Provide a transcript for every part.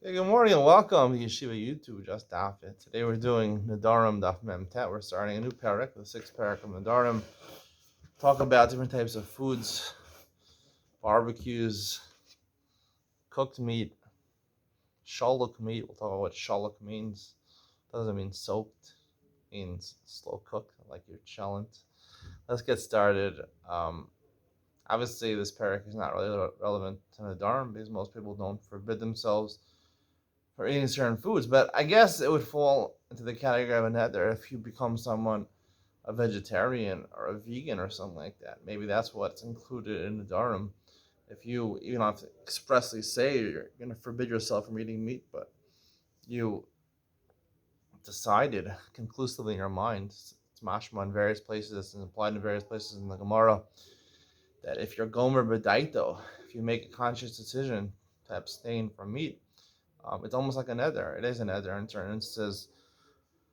Hey, good morning and welcome to Yeshiva YouTube, just Daf It. Today we're doing Nedarim Daf Mem Tet. We're starting a new parak, the sixth parak of Nedarim. Talk about different types of foods, barbecues, cooked meat, shaluk meat. We'll talk about what shaluk means. Doesn't mean soaked, it means slow cooked, like you're challenged. Let's get started. Obviously, this parak is not really relevant to Nedarim because most people don't forbid themselves for eating certain foods, but I guess it would fall into the category of a neder if you become someone a vegetarian or a vegan or something like that. Maybe that's what's included in the Dharam. If you don't have to expressly say you're going to forbid yourself from eating meat, but you decided conclusively in your mind, it's mashma in various places and applied in various places in the Gemara, that if you're gomer b'daito, if you make a conscious decision to abstain from meat, it's almost like a nether. It is a nether in certain instances.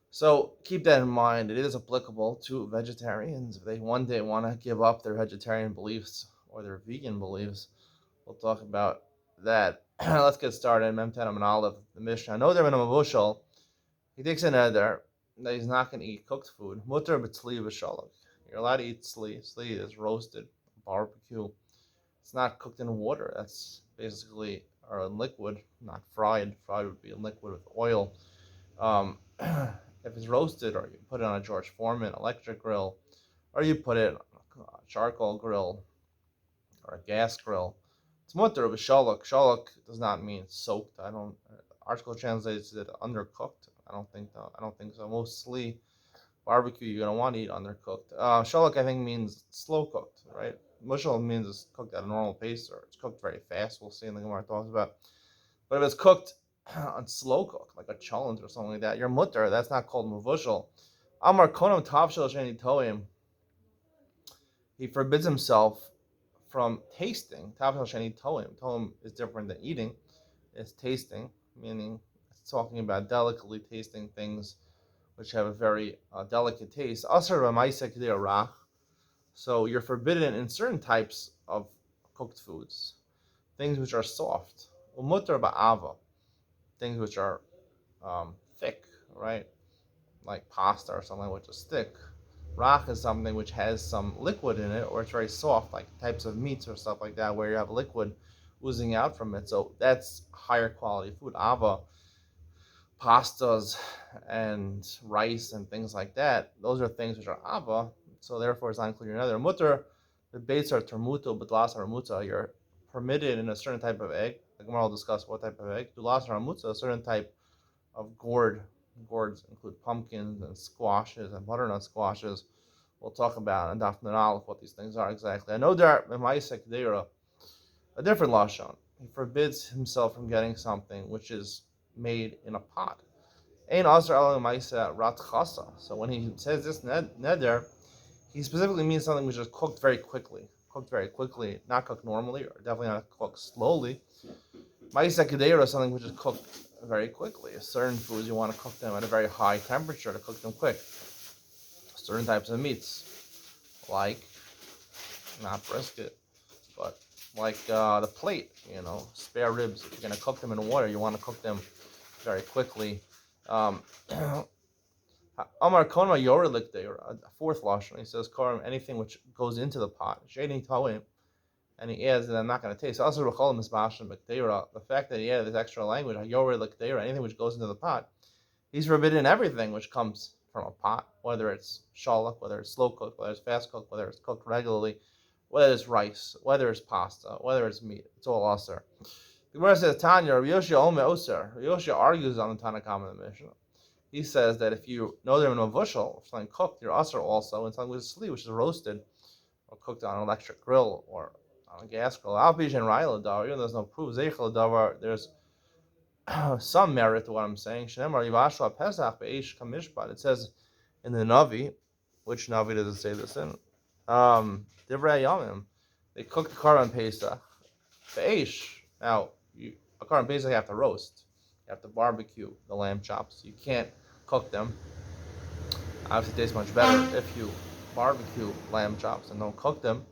So keep that in mind. It is applicable to vegetarians. If they one day want to give up their vegetarian beliefs or their vegan beliefs, we'll talk about that. Let's get started. Memten and Olive, the Mishnah. No, they're in a mavushal. He takes a nether that he's not going to eat cooked food. Mutter b'tzli v'shalak. You're allowed to eat tzli. Tzli is roasted, barbecue. It's not cooked in water. That's basically or in liquid, not fried. Fried would be in liquid with oil. Um, if it's roasted, or you put it on a George Foreman electric grill, or you put it on a charcoal grill or a gas grill, it's mutter of a shalak. Shalak does not mean soaked. I don't. Article translates it undercooked. I don't think so. Mostly barbecue, you're gonna want to eat undercooked. Shalak, I think, means slow cooked, right? Mushal means it's cooked at a normal pace or it's cooked very fast. We'll see in the Gemara talks about. But if it's cooked on slow cook, like a cholent or something like that, your mutter, that's not called muvushal. Amar konam tavshel sheni toim. He forbids himself from tasting. Tavshel sheni toim. Toim is different than eating. It's tasting, meaning it's talking about delicately tasting things which have a very delicate taste. Asar v'maisek rach. So you're forbidden in certain types of cooked foods, things which are soft. Umutter ba'ava, things which are thick, right? Like pasta or something which is thick. Rach is something which has some liquid in it, or it's very soft, like types of meats or stuff like that, where you have liquid oozing out from it. So that's higher quality food. Ava, pastas, and rice and things like that. Those are things which are ava. So therefore, it's not included in another mutter. The baits are termuto, b'dlas haramuta. You're permitted in a certain type of egg. The Gemara will discuss what type of egg. Dulas haramuta, a certain type of gourd. Gourds include pumpkins and squashes and butternut squashes. We'll talk about in Daf It what these things are exactly. I know there are a different lashon. He forbids himself from getting something which is made in a pot. Ein asar ala ma'isa rat chasa. So when he says this neder, he specifically means something which is cooked very quickly. Cooked very quickly, not cooked normally, or definitely not cooked slowly. Ma'isa kedera is something which is cooked very quickly. Certain foods you want to cook them at a very high temperature to cook them quick. Certain types of meats, like not brisket, but like the plate, spare ribs. If you're gonna cook them in water, you want to cook them very quickly. Um, Amar Konma Yorelik there, a fourth lashon. He says, Karam, anything which goes into the pot. Shading Tawim. And he adds that I'm not going to taste. Also, the fact that he added this extra language, anything which goes into the pot, he's forbidden everything which comes from a pot, whether it's shalak, whether it's slow cooked, whether it's fast cooked, whether it's cooked regularly, whether it's rice, whether it's pasta, whether it's meat. It's all aser. The Gemara says, Tanya, Rabbi Yoshia Ome Oser. Rabbi Yoshia argues on the Tanakh in the Mishnah. He says that if you know they're in a vushal, something cooked, you're aser also, and something with sli, which is roasted or cooked on an electric grill or on a gas grill. Even though there's no proof, there's some merit to what I'm saying. It says in the Navi, which Navi does it say this in? Divrei Yamim. They cook the Karban Pesach. Now, a Karban Pesach you have to roast. You have to barbecue the lamb chops. You can't cook them. Obviously, it tastes much better if you barbecue lamb chops and don't cook them.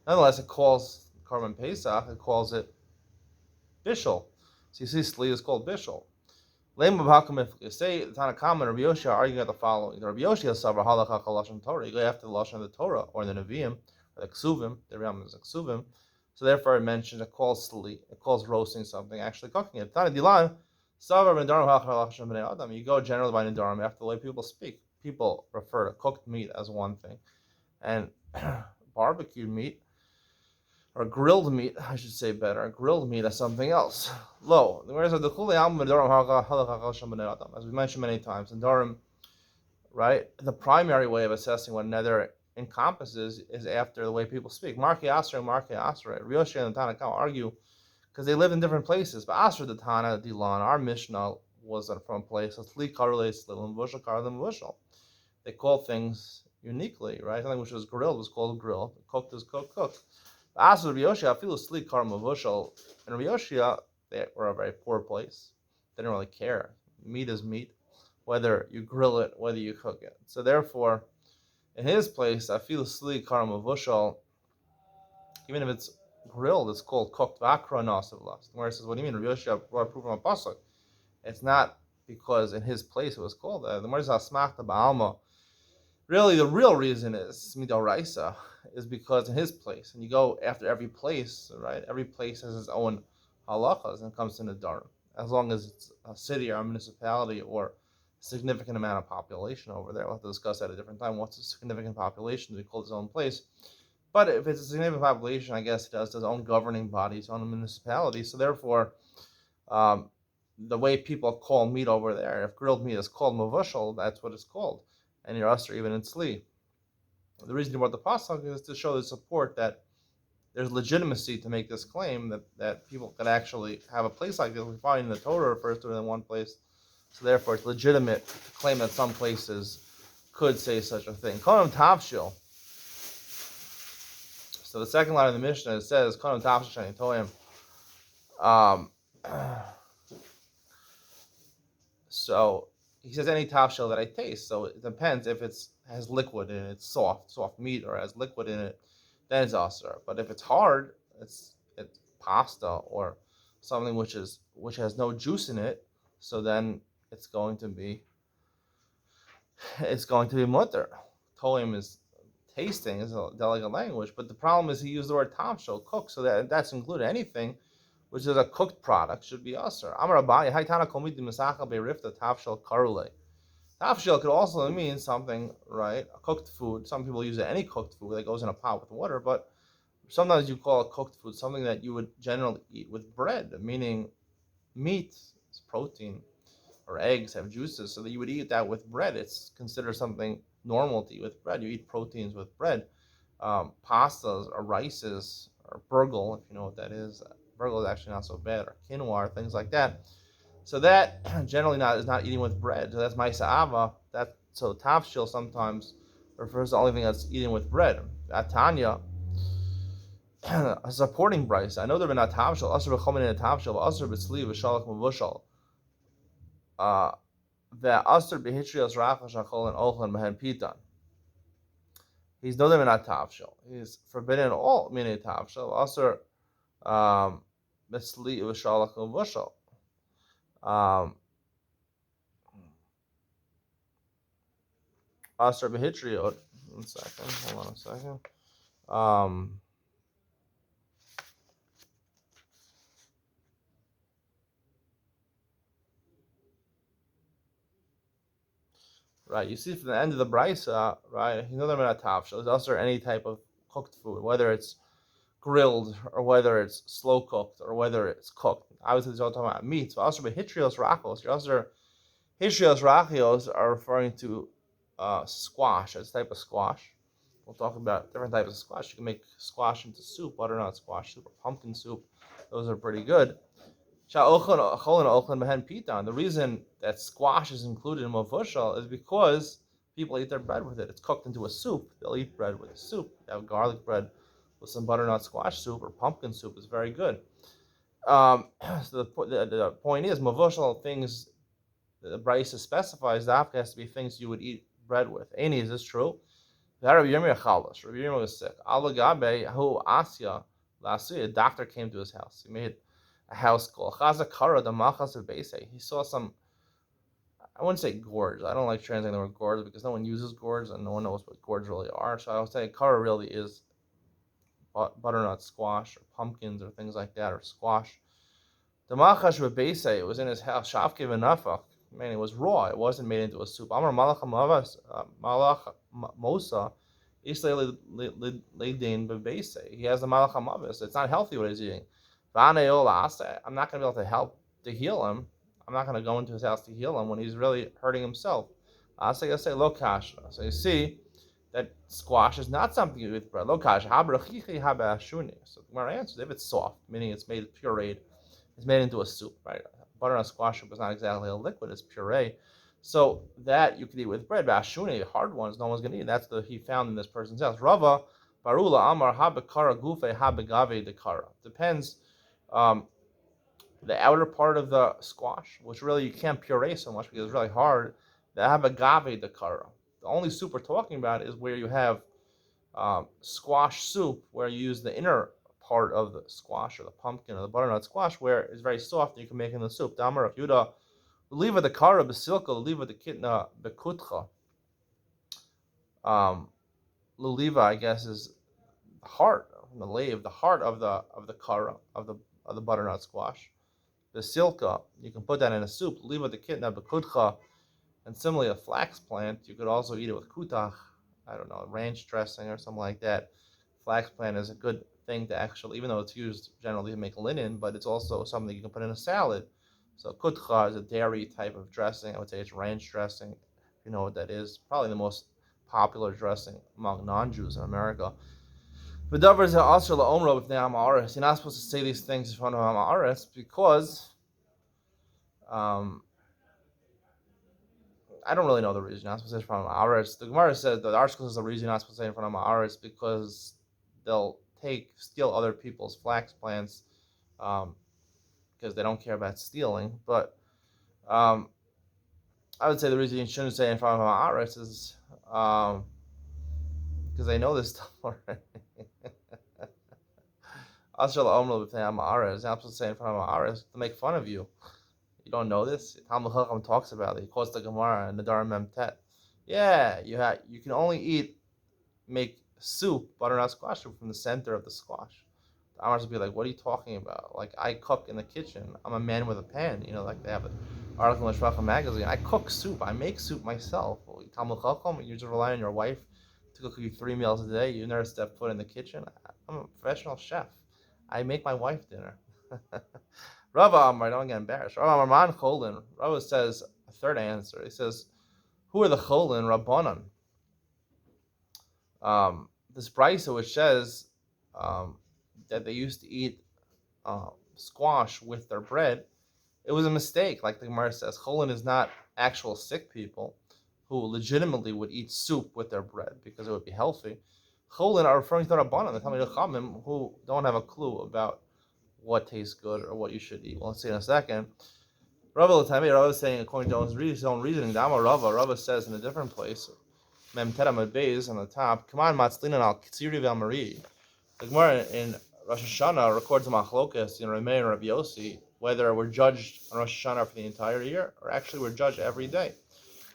Nonetheless, it calls Karban Pesach, it calls it bishul. So you see, Sli is called Bishul. Lema b'hakamif. You say the Tanakama and Rabbi Yoshia are arguing at the following. The Rabbi Yoshia savar halakha lashon Torah. You go after the lashon of the Torah or the Nevi'im or the Ksuvim. The Ram is the Ksuvim. So therefore, it mentions it calls Sli. It calls roasting something, actually cooking it. Tana dilan savar Nedarim halakha lashon b'nei adam. You go generally by Nedarim after the way people speak. People refer to cooked meat as one thing, and barbecued meat, or grilled meat, I should say better, grilled meat as something else. Lo, whereas as we mentioned many times, in Nedarim, right, the primary way of assessing what neder encompasses is after the way people speak. Marki Asra and Marki Asra. Ryoshi and Tanakh argue because they live in different places. But Asra the Tana Dilan, our Mishnah was from a place. They call things uniquely, right? Something which was grilled was called grilled. Cooked is cooked. Asra Ryoshi, I feel sleek karmavushal. And Ryoshi, they were a very poor place. They didn't really care. Meat is meat, whether you grill it, whether you cook it. So therefore, in his place, I feel sleek karmavushal. Even if it's grilled, it's called cooked. Vakra nasivlas. Where it says, what do you mean? Ryoshi brought proof from a pasuk. It's not because in his place it was called that. The more asmachta ba'alma. Really, the real reason is midoraisa, is because in his place, and you go after every place, right? Every place has its own halachas, and it comes to Nedarim. As long as it's a city or a municipality or a significant amount of population over there, we'll have to discuss that at a different time. What's a significant population? We call its own place. But if it's a significant population, I guess it has its own governing body, its own municipality. So therefore, the way people call meat over there, if grilled meat is called mavushal, that's what it's called. And you're usher even in Sli. The reason about the pasuk is to show the support that there's legitimacy to make this claim that people could actually have a place like this. We find in the Torah refers to it in one place, so therefore it's legitimate to claim that some places could say such a thing. Konam tavshil. So the second line of the Mishnah, it says Konam tavshil shani toim. So he says any tavshil that I taste. So it depends if it has liquid in it, it's soft meat, or has liquid in it, then it's aser. But if it's hard, it's pasta or something which has no juice in it, so then it's going to be mutter. Toim is tasting, is a delicate language, but the problem is he used the word tavshil, cook, so that's included. Anything which is a cooked product should be aser. Amar Abaye, Haitana komid misacha beirifta tavshil karule. Tavshil could also mean something, right? A cooked food. Some people use any cooked food that goes in a pot with water, but sometimes you call it cooked food something that you would generally eat with bread, meaning meat is protein, or eggs have juices, so that you would eat that with bread. It's considered something normal to eat with bread. You eat proteins with bread. Pastas or rices or burgle, if you know what that is. Burgle is actually not so bad, or quinoa, or things like that. So that generally is not eating with bread. So that's ma'isa ava. So tavshil sometimes refers to the only thing that's eating with bread. Atanya, a supporting Bryce. I know there been not tavshil. Asr b'chomin in a tavshil, asr b'tzli v'shalach m'vushal. The asr b'hitrios rachas shachol and ochlan b'hen pitan. He's no there not tavshil. He's forbidden all mini tavshil. Asr b'tzli v'shalach m'vushal. Asr b'hitriot. One second. Hold on a second. Right, you see from the end of the brisa, right? You know they're not tavshil. It's also any type of cooked food, whether it's grilled or whether it's slow cooked or whether it's cooked. Obviously, it's all talking about meat. So also, hitrios rachos. Hitrios rachos are referring to squash. It's a type of squash. We'll talk about different types of squash. You can make squash into soup, butternut squash soup, or pumpkin soup. Those are pretty good. The reason that squash is included in mavushal is because people eat their bread with it. It's cooked into a soup. They'll eat bread with a soup. They have garlic bread with some butternut squash soup or pumpkin soup is very good. So the point is, mavushal things, the brisa specifies that has to be things you would eat bread with. Any, is this true? Rabbi Yirmiyah was sick. A doctor came to his house. He made a house called Chazakara the Machas of Beise. He saw some, I wouldn't say gourds. I don't like translating the word gourds because no one uses gourds and no one knows what gourds really are. So I would say kara really is butternut squash or pumpkins or things like that, or squash. The machash bebeise, it was in his house. Shavke v'nafach. Man, it was raw. It wasn't made into a soup. Amar malach malach mosa. Islay leidin bebeise. He has the malach hamavis. It's not healthy what he's eating. I'm not going to be able to help to heal him. I'm not going to go into his house to heal him when he's really hurting himself. I say lo kasha. So you see that squash is not something you eat with bread. Lo kasha. So the Gemara answers if it's soft, meaning it's made pureed. It's made into a soup, right? Butternut squash soup is not exactly a liquid; it's puree. So that you could eat with bread. But ashuni, hard ones, no one's gonna eat. That's the he found in this person's house. Rava barula amar habekara gufe habegave dekara. Depends. Um, the outer part of the squash, which really you can't puree so much because it's really hard. The habegave dekara. The only soup we're talking about is where you have squash soup, where you use the inner part of the squash or the pumpkin or the butternut squash, where it's very soft and you can make it in the soup. Damar of Yuda, Leliva the kara basilka, Leliva the kitna bekutcha. Leliva, I guess, is the heart, the lave, the heart of the kara of the butternut squash. Basilka, you can put that in a soup. Leliva the kitna bekutcha, and similarly a flax plant, you could also eat it with kutach. I don't know, ranch dressing or something like that. Flax plant is a good thing to actually, even though it's used generally to make linen, but it's also something you can put in a salad. So kutcha is a dairy type of dressing. I would say it's ranch dressing. If you know what that is, probably the most popular dressing among non-Jews in America. But you're not supposed to say these things in front of Amaretz because um, I don't really know the reason you're not supposed to say in front of Ma'aretz. The Gemara says that the article says the reason you're not supposed to say in front of Ma'aretz because they'll steal other people's flax plants because they don't care about stealing. But I would say the reason you shouldn't say in front of Ma'aretz is because they know this stuff already. Asher la'omro b'fnei Ma'aretz. You're not supposed to say in front of Ma'aretz to make fun of you. You don't know this? Talmud Chacham talks about it. He quotes the Gemara and Nedarim Mem Tet. Yeah, you can only make soup, butternut squash soup, from the center of the squash. The Amars would be like, what are you talking about? Like, I cook in the kitchen. I'm a man with a pan. You know, like they have an article in the Shracha magazine. I cook soup. I make soup myself. Talmud Chacham, you just rely on your wife to cook you 3 meals a day. You never step foot in the kitchen. I'm a professional chef. I make my wife dinner. Rava Amar, don't get embarrassed. Rava Amar Man Cholin. Rava says a third answer. He says, who are the Cholin? Rabbanan. This brisa which says that they used to eat squash with their bread, it was a mistake. Like the Gemara says, Cholin is not actual sick people who legitimately would eat soup with their bread because it would be healthy. Cholin are referring to the Rabbanan, the Talmidei Chachamim, who don't have a clue about what tastes good or what you should eat. Well, let's see in a second. Rava is saying, according to his own reasoning, Rava says in a different place, Mem Tera Mem Beis on the top, come on, Matzlinan al Kitziri vel Marie. The Gemara in Rosh Hashanah records a machlokas in Rameh and Rabbi Yossi, whether we're judged on Rosh Hashanah for the entire year or actually we're judged every day.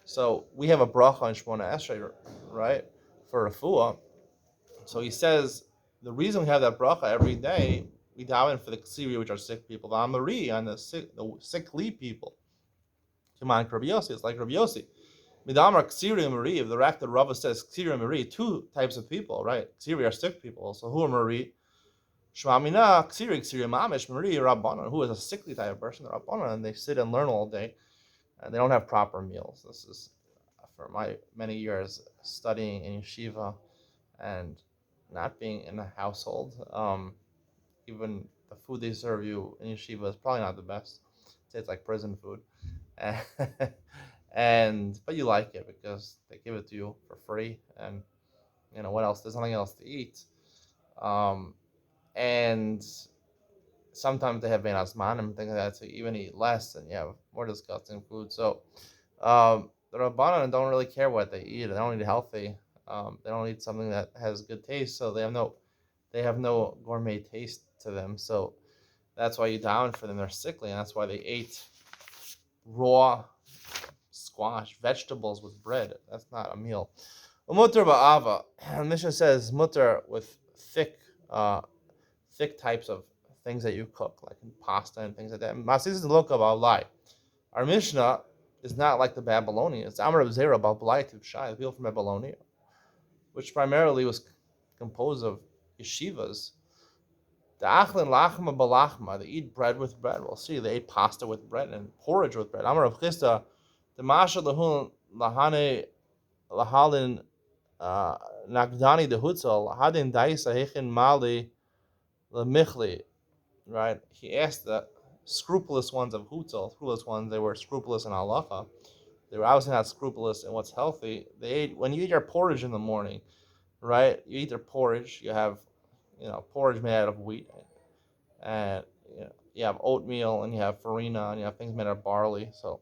So we have a bracha on Shmona Esrei, right, for refuah. So he says the reason we have that bracha every day, we daven for the ksiri, which are sick people, the amari, on the sickly people. Come on, Rabbi Yossi, it's like Rabbi Yossi. Midamar ksiri and Marie. If the Rak the Rava says ksiri and Marie, two types of people, right? Ksiri are sick people. So who are Marie? Shmamina ksiri mamish Marie Rabbanan, who is a sickly type of person, Rabbanan, and they sit and learn all day, and they don't have proper meals. This is for my many years studying in yeshiva and not being in a household. Even the food they serve you in yeshiva is probably not the best. It's like prison food, but you like it because they give it to you for free, and you know what else? There's nothing else to eat, and sometimes they have benazman and things like that, so you even eat less, and you have more disgusting food. So the Rabbanan don't really care what they eat. They don't eat healthy. They don't eat something that has good taste, so they have no gourmet taste to them. So That's why you down for them. They're sickly, and that's why they ate raw squash, vegetables with bread. That's not a meal. Mutter ba'ava. The Mishnah says mutter with thick, thick types of things that you cook, like pasta and things like that. Masis is loka ba'alai. Our Mishnah is not like the Babylonians. It's Amar of Zera ba'alai tibshai, the people from Babylonia, which primarily was composed of yeshivas. The achlin lachma balachma, they eat bread with bread. We'll see, they ate pasta with bread and porridge with bread. Amar of Chisda, the masha lahun lahane lahalin nagdani de hutzal hadin daisa hechin mali lemichli. Right? He asked the scrupulous ones of hutzal, scrupulous ones. They were scrupulous in halacha. They were obviously not scrupulous in what's healthy. They ate when you eat your porridge in the morning, right? You eat your porridge. You have, porridge made out of wheat, and you have oatmeal, and you have farina, and you have things made out of barley. So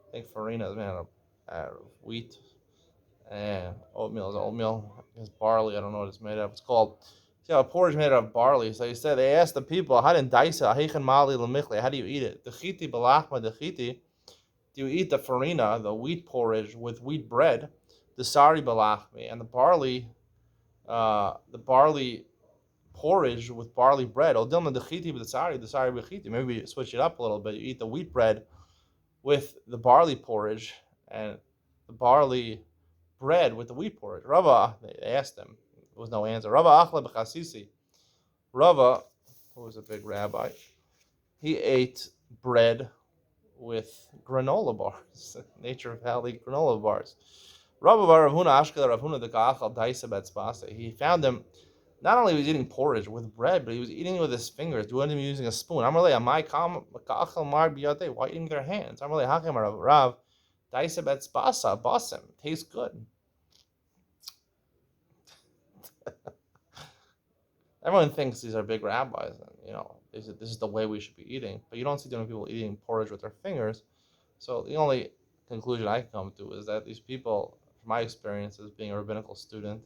I think farina is made out of wheat, and oatmeal is oatmeal. It's barley. I don't know what it's made of. It's called. See, a porridge made out of barley. So he said they asked the people, how do you eat it? Dechiti balachma dechiti. Do you eat the farina, the wheat porridge with wheat bread? The sari balachmi, and the barley porridge with barley bread. Odilma dechiti the sari bechiti. Maybe you switch it up a little bit. You eat the wheat bread with the barley porridge, and the barley bread with the wheat porridge. Rava, they asked him. There was no answer. Rava achla b'chasisi. Rava, who was a big rabbi, he ate bread with granola bars, Nature Valley granola bars. Rava bar Ravhuna Ashkela Ravhuna the Ka'achal Daisa Betzbase. He found him. Not only was he eating porridge with bread, but he was eating it with his fingers. Doing him using a spoon. I'm really Amai Ka'achal Mar Biyate. Why eating with their hands? I'm really Hakim Rav Daisa Betzbasa Basim. Tastes good. Everyone thinks these are big rabbis, and this is the way we should be eating. But you don't see different people eating porridge with their fingers. So the only conclusion I come to is that these people, from my experience as being a rabbinical student,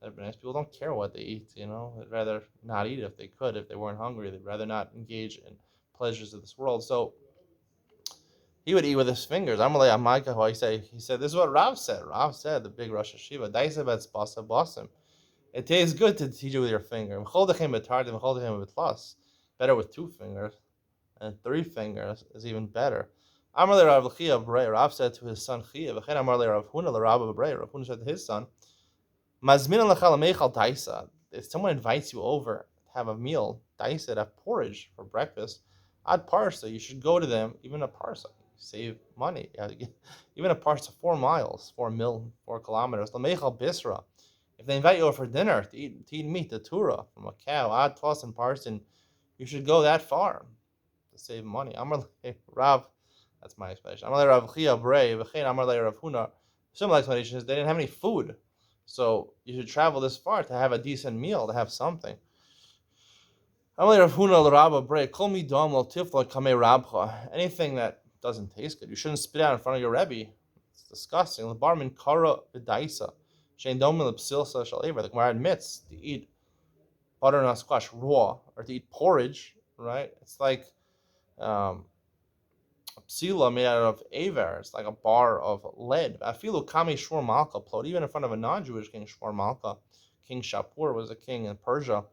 people don't care what they eat. They'd rather not eat if they could. If they weren't hungry, they'd rather not engage in pleasures of this world. So he would eat with his fingers. Amalei Amaika, who he said, this is what Rav said. Rav said, the big Rosh Hashiva, Daisa Betz Basa Basim. It tastes good to teach it with your finger. Better with 2 fingers, and 3 fingers is even better. Rav said to his son Chia, Rav Huna said to his son, if someone invites you over to have a meal, daisa, to have porridge for breakfast, ad parsa, you should go to them, even a parsa. Save money. Even a parsa 4 miles, 4 kilometers. Lamechal bisra. If they invite you over for dinner to eat meat, the turah from a cow, ad toss and parson, you should go that far to save money. Amar Rav, that's my explanation. Amar Rav Chia Brei, V'chein Amar Rav Huna. Similar explanation is they didn't have any food, so you should travel this far to have a decent meal, to have something. Amar Rav Huna l'Rabba Brei, Kol midam lo tifla kamei rabcha. Anything that doesn't taste good, you shouldn't spit out in front of your rebbe. It's disgusting. The barman kara v'daisa. The Gemara admits to eat butternut squash raw, or to eat porridge, right? It's like a psila made out of aver. It's like a bar of lead. Afilu kami shmur malka plot. Even in front of a non-Jewish king, shmur malka, King Shapur was a king in Persia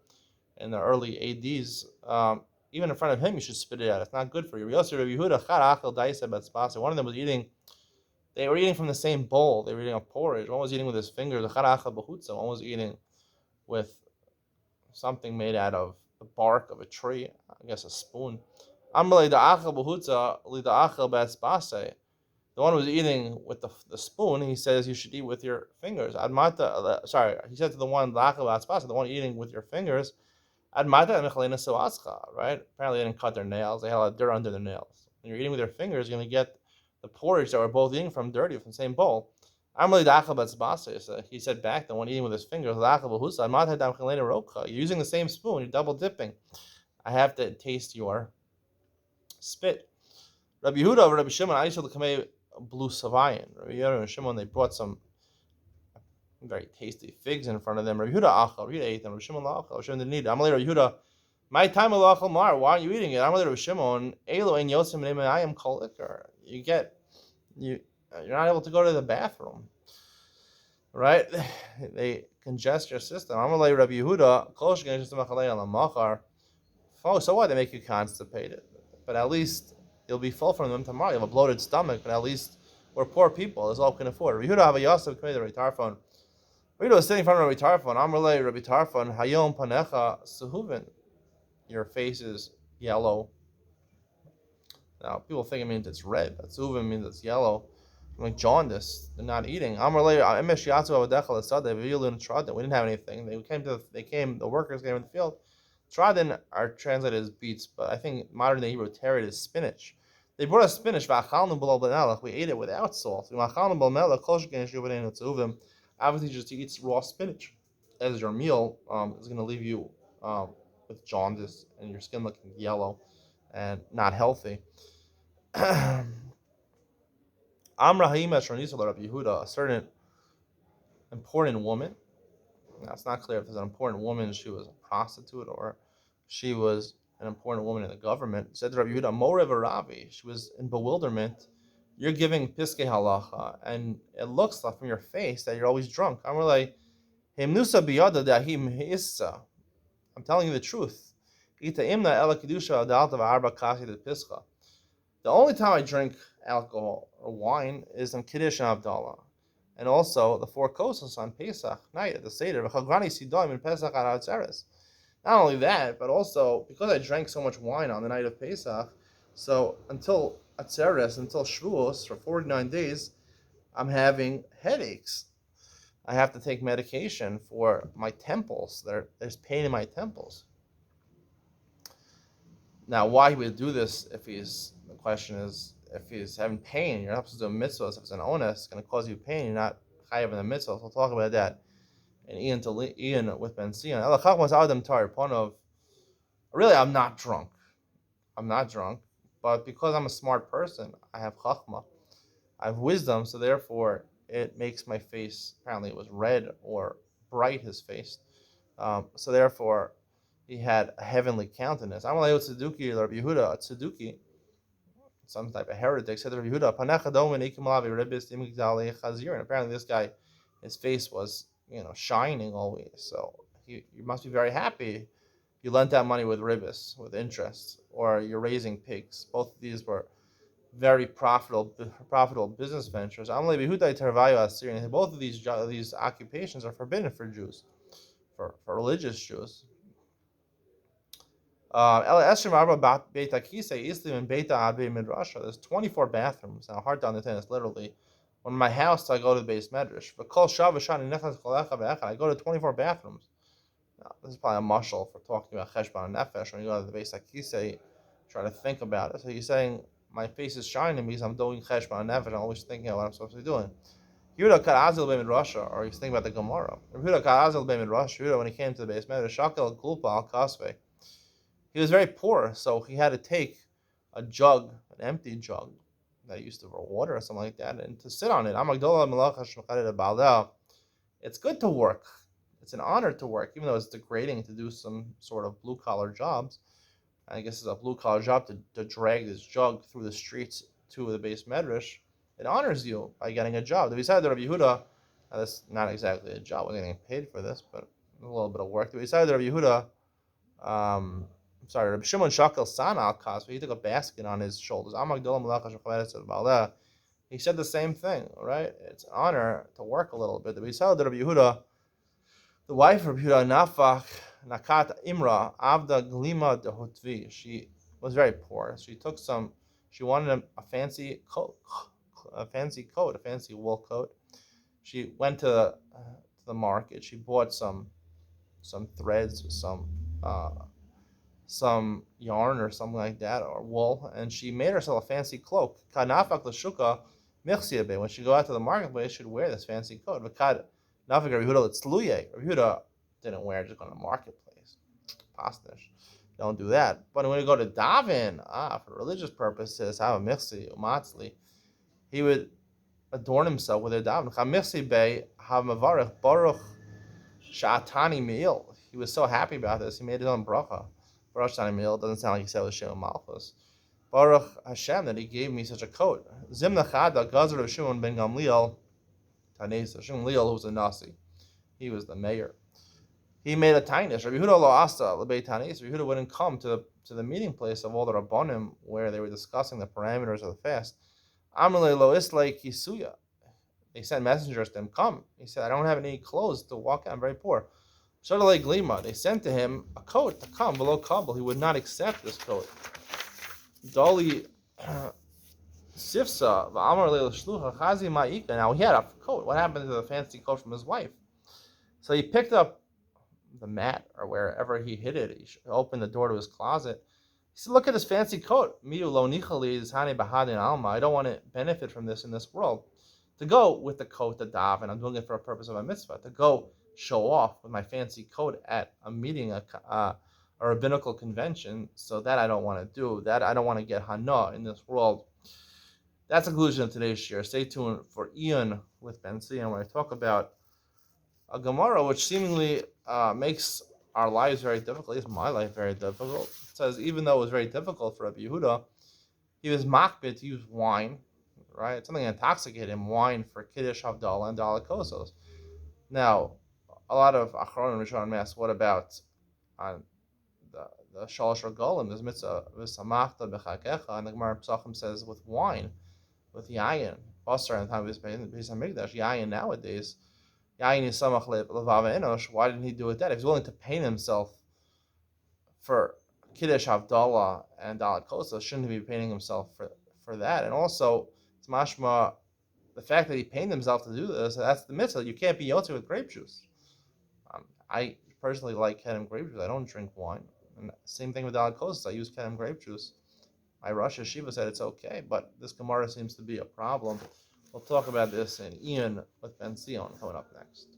in the early ADs. Even in front of him, you should spit it out. It's not good for you. One of them was eating. They were eating from the same bowl. They were eating a porridge. One was eating with his fingers. One was eating with something made out of the bark of a tree. I guess a spoon. The one who was eating with the spoon, he says you should eat with your fingers. He said to the one eating with your fingers, right? Apparently they didn't cut their nails. They had a lot of dirt under their nails. When you're eating with your fingers, you're going to get the porridge that we're both eating from dirty, from the same bowl. He said back, the one eating with his fingers, you're using the same spoon, you're double dipping. I have to taste your spit. Rabbi Yehuda, Rabbi Shimon, I used to come blue savayin. Rabbi Yehuda and Shimon, they brought some very tasty figs in front of them. Rabbi Yehuda ate them. Rabbi Shimon didn't eat it. Rabbi Yehuda, My time alachal mar. Why aren't you eating it? I'm with Rabbi Shimon. Elo ein yosim I am kol liquor. You're not able to go to the bathroom, right? They congest your system. I'm gonna Rabbi Yehuda. Kol shegen shesem achalei al machar. Oh, so what? They make you constipated, but at least you'll be full from them tomorrow. You have a bloated stomach, but at least we're poor people. That's all we can afford. Rabbi Yehuda have a yosef committed Rabbi Tarfon. Rabbi Yehuda was sitting in front of Rabbi Tarfon. I'm related Rabbi Tarfon. Hayom panecha sehuvin. Your face is yellow. Now people think it means it's red, but sehuvin means it's yellow. Like jaundice. They're not eating. I'm related. We didn't have anything. The workers came in the field. Tradin are translated as beets, but I think modern day Hebrew tered is spinach. They brought us spinach. We ate it without salt. Obviously, just to eat raw spinach as your meal is going to leave you with jaundice and your skin looking yellow and not healthy. Amra Haima Shronisa Rabbi Yehuda, a certain important woman. Now, it's not clear if there's an important woman, she was a prostitute, or she was an important woman in the government. Said to Rabbi Yehuda, Morev Ravi, she was in bewilderment. You're giving piskei halacha, and it looks like from your face that you're always drunk. I'm like, Himnusa biyada dahim hissa. I'm telling you the truth. Ita imna ela kedusha adalta v'arba kasi de pischa. The only time I drink alcohol or wine is on Kiddush and Havdalah. And also the four kossos on Pesach night at the Seder. Not only that, but also because I drank so much wine on the night of Pesach, so until Atzeres, until Shavuos, for 49 days, I'm having headaches. I have to take medication for my temples. There's pain in my temples. Now, why he would do this the question is, if he's having pain, you're not supposed to do a mitzvah. If it's an onus, it's going to cause you pain, you're not chayav in the mitzvah. So we'll talk about that in Ian with Ben Sion. Really, I'm not drunk. But because I'm a smart person, I have chachma. I have wisdom, so therefore it makes my face, apparently it was red or bright, his face. So therefore, he had a heavenly countenance. I'm like Tzeduki, Rabbi Yehuda, Tzeduki, some type of heretic, said to Rabbi Yehuda, and apparently this guy, his face was, shining always. So you must be very happy. You lent that money with ribbis, with interest, or you're raising pigs. Both of these were very profitable business ventures. Both of these occupations are forbidden for Jews, for religious Jews. There's 24 bathrooms. Now, hard to understand this literally. When my house, I go to the base medrash. I go to 24 bathrooms. Now, this is probably a mashal for talking about cheshbon and nefesh. When you go to the base akise, try to think about it. So you're saying my face is shining because I'm doing cheshbon and nefesh. I'm always thinking of what I'm supposed to be doing. Yehuda Karazil Beimid Rasha, or he's thinking about the Gemara. Yehuda Karazil Beimid Rasha, when he came to the base medrash, Shakel Kulpa al Kasve. He was very poor, so he had to take a jug, an empty jug that he used to pour water or something like that, and to sit on it. It's good to work. It's an honor to work, even though it's degrading to do some sort of blue-collar jobs. I guess it's a blue-collar job to drag this jug through the streets to the base medrash. It honors you by getting a job. The Bisayid Rabbi Yehuda, that's not exactly a job, we're getting paid for this, but a little bit of work. The Bisayid Rabbi Yehuda, Rabbi Shimon Shakel Sana al Kasva, he took a basket on his shoulders. He said the same thing, right? It's an honor to work a little bit. We saw that Rabbi Yehuda, the wife of Rabbi Yehuda, Nafach Nakat Imra Avda Glima de Hutvi. She was very poor. She wanted a fancy coat, a fancy wool coat. She went to the market. She bought some threads, some yarn or something like that, or wool, and she made herself a fancy cloak. When she go out to the marketplace, she should wear this fancy coat. Rabbi Yehuda didn't wear it, just go to the marketplace. Pastish. Don't do that. But when you go to daven, for religious purposes, have a mixi, umatzli, he would adorn himself with a daven. He was so happy about this, he made his own bracha. Baruch Tanimil doesn't sound like he said it was Shimon Malchus. Baruch Hashem that he gave me such a coat. Zimna Chada Gazar of Shimon ben Gamliel Tanesa. Shimon Gamliel, who was a Nasi. He was the mayor. He made a tainish. Rabbi Yehuda lo asa lebeit tanis. Rabbi Yehuda wouldn't come to the meeting place of all the rabbanim where they were discussing the parameters of the fast. Amrle lo islay kisuya. They sent messengers to him. Come. He said, I don't have any clothes to walk out. I'm very poor. Shadalei glima. They sent to him a coat to come below kabul. He would not accept this coat. Dali sifsa v'amrle l'shlucha chazi ma'ika. Now he had a coat. What happened to the fancy coat from his wife? So he picked up the mat or wherever he hid it. He opened the door to his closet. He said, look at this fancy coat. I don't want to benefit from this in this world. To go with the coat to daven, and I'm doing it for a purpose of a mitzvah. To go show off with my fancy coat at a meeting, a rabbinical convention, so that I don't want to do. That I don't want to get hana in this world. That's the conclusion of today's share. Stay tuned for Ian with Ben Sion when I talk about a Gemara which seemingly makes our lives very difficult. At least my life very difficult. It says even though it was very difficult for Rabbi Yehuda, he was makbid to use wine, right? Something that intoxicated him, wine for Kiddush, Havdalah, and Dalikosos. Now, a lot of Achronim Rishonim ask, what about the Shalosh Regalim? There's mitzvah v'samachta b'chakecha, and the Gemara Pesachim says with wine, with yayin, basar in the time of his Beis Hamikdash, yayin nowadays. Why didn't he do it then? If he's willing to paint himself for Kiddush, Havdalah, and Dalat Kosa, shouldn't he be painting himself for that? And also, it's mashma, the fact that he painted himself to do this, that's the mitzvah. You can't be yotze with grape juice. I personally like Kedem grape juice. I don't drink wine. And same thing with Dalat Kosa. I use Kedem grape juice. My Rosh Hashiva said it's okay, but this Gemara seems to be a problem. We'll talk about this in Ian with Ben Sion coming up next.